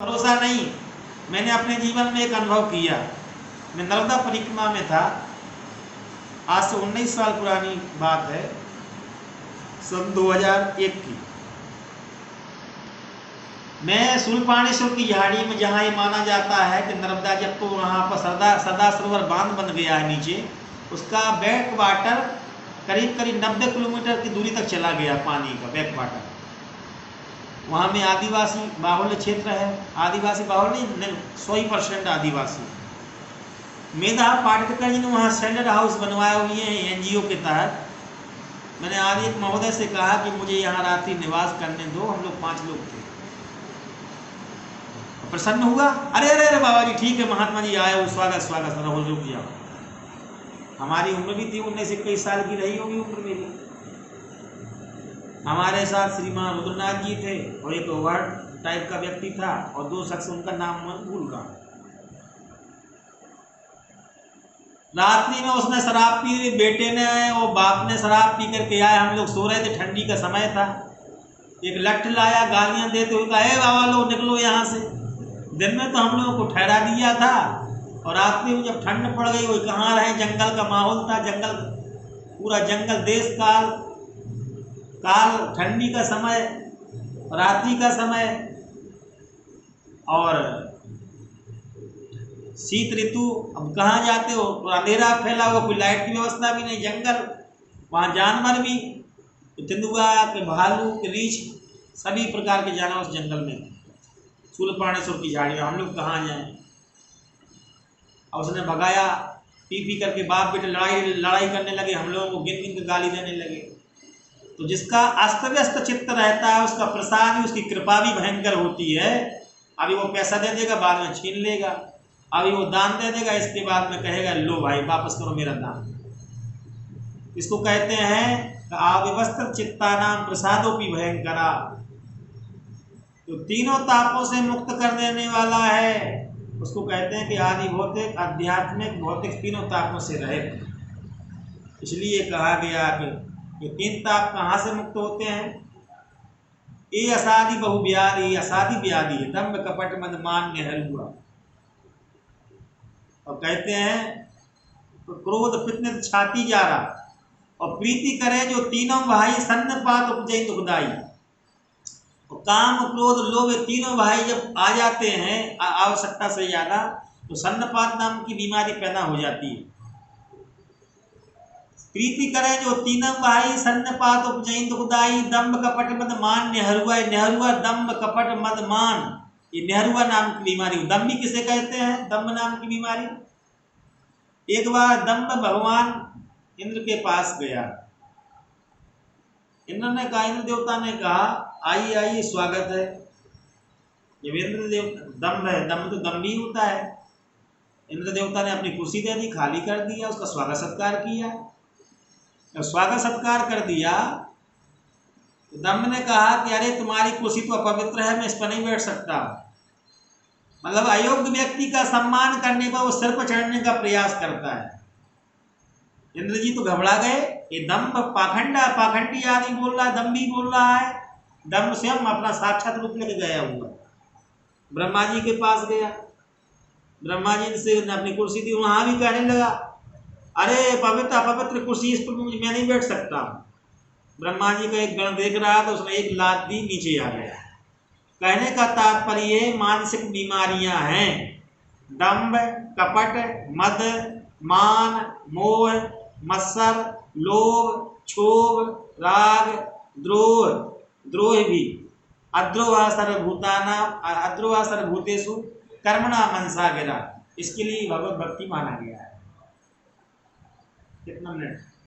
भरोसा नहीं। मैंने अपने जीवन में एक अनुभव किया। मैं नर्मदा परिक्रमा में था, आज से 19 साल पुरानी बात है, सन 2001 की। मैं शूलपाणेश्वर की झाड़ी में, जहाँ ये माना जाता है कि नर्मदा, जब तो वहाँ पर सरदार सरोवर बांध बन गया है नीचे, उसका बैक वाटर करीब 90 किलोमीटर की दूरी तक चला गया, पानी का बैक वाटर। वहाँ में आदिवासी बाहुल्य क्षेत्र है, आदिवासी बाहुल्य नहीं, 100% आदिवासी। मेधा पाटकर जी ने वहाँ स्टैंडर्ड हाउस बनवाए हुए हैं NGO के तहत। मैंने आज एक महोदय से कहा कि मुझे यहाँ रात्रि निवास करने दो, हम लोग 5 लोग थे। प्रसन्न हुआ, अरे अरे अरे बाबा जी ठीक है, महात्मा जी आए हो, स्वागत स्वागत, रहो रुक जाओ। हमारी उम्र भी थी 19-21 साल की रही होगी उम्र मेरी। हमारे साथ श्रीमान रुद्रनाथ जी थे और एक वर्ड टाइप का व्यक्ति था और 2 शख्स, उनका नाम मैं भूल गया। रात्रि में उसने शराब पी, बेटे ने और बाप ने शराब पी करके आए, हम लोग सो रहे थे, ठंडी का समय था। एक लठ लाया, गालियां देते हुए कहा, ए बाबा लोग निकलो यहाँ से। दिन में तो हम लोगों को ठहरा दिया था और रात्रि में जब ठंड पड़ गई, वो कहाँ रहे, जंगल का माहौल था, जंगल, पूरा जंगल, देश काल, ठंडी का समय, रात्रि का समय और शीत ऋतु। अब कहाँ जाते हो, अंधेरा फैला हुआ, कोई लाइट की व्यवस्था भी नहीं, जंगल, वहाँ जानवर भी, तेंदुआ के, भालू के, रीछ, सभी प्रकार के जानवर उस जंगल में थे। शूलपाणेश्वर की झाड़ी में हम लोग कहाँ जाएं। और उसने भगाया, पी करके बाप बेटे लड़ाई करने लगे, हम लोगों को गिन के गाली देने लगे। तो जिसका अस्त व्यस्त चित्त रहता है, उसका प्रसाद, उसकी कृपा भी भयंकर होती है। अभी वो पैसा दे देगा, बाद में छीन लेगा। अभी वो दान दे देगा, इसके बाद में कहेगा लो भाई वापस करो मेरा दान। इसको कहते हैं अव्यवस्थित चित्तानाम प्रसादोपि भयंकरा। तो तीनों तापों से मुक्त कर देने वाला है, उसको कहते हैं कि आदि भौतिक, आध्यात्मिक, भौतिक, तीनों तापों से रहे। इसलिए कहा गया कि ये 3 ताप कहाँ से मुक्त होते हैं। ये असाधि बहुव्याधि, असाधि व्याधि है, दम्भ कपट मद मान नेहरुआ। और कहते हैं तो क्रोध फितनत छाती जा रहा और प्रीति करे जो तीनों भाई सन्नपात उपजय दुखदाई। और काम क्रोध लोभ तीनों भाई जब आ जाते हैं आवश्यकता से ज्यादा, तो सन्नपात नाम की बीमारी पैदा हो जाती है। प्रीति करे जो तीनों भाई सन्नपात उपजय दुखदाई, दम्भ कपट मद मान नेहरुआ। नेहरुआ दम्भ कपट मद मान, ये नेहरुआ नाम की बीमारी। दम्भी किसे कहते हैं, दम्भ नाम की बीमारी। एक बार दम्भ भगवान इंद्र के पास गया। इंद्र ने कहा, इंद्र देवता ने कहा आइए आइए स्वागत है। जब इंद्र देवता, दम्भ है, दम्भ तो दम्भी होता है। इंद्र देवता ने अपनी कुर्सी दे दी, खाली कर दिया, उसका स्वागत सत्कार किया। जब स्वागत सत्कार कर दिया तो दम्भ ने कहा कि अरे तुम्हारी कुर्सी तो अपवित्र है, मैं इस पर नहीं बैठ सकता। मतलब अयोग्य व्यक्ति का सम्मान करने पर वो सिर पर चढ़ने का प्रयास करता है। इंद्र जी तो घबरा गए, ये दम्भ पाखंडी आदमी बोल रहा है, दम्भी बोल रहा है। दम्भ स्वयं अपना साक्षात रूप लेके गया हुआ। ब्रह्मा जी के पास गया, ब्रह्मा जी से अपनी कुर्सी दी, वहां भी कहने लगा अरे पवित्र अपवित्र कुर्सी, इस पर मैं नहीं बैठ सकता। ब्रह्मा जी का एक गण देख रहा था, उसने एक लात दी, नीचे आ गया। कहने का तात्पर्य मानसिक बीमारियां हैं, दंभ, कपट, मद, मान, मोह, मत्सर, लोभ, क्षोभ, राग, द्रोह भी। अद्रोह सर्वभूतेषु कर्मणा मनसा गिरा। इसके लिए भगवत भक्ति माना गया है। कितना मिनट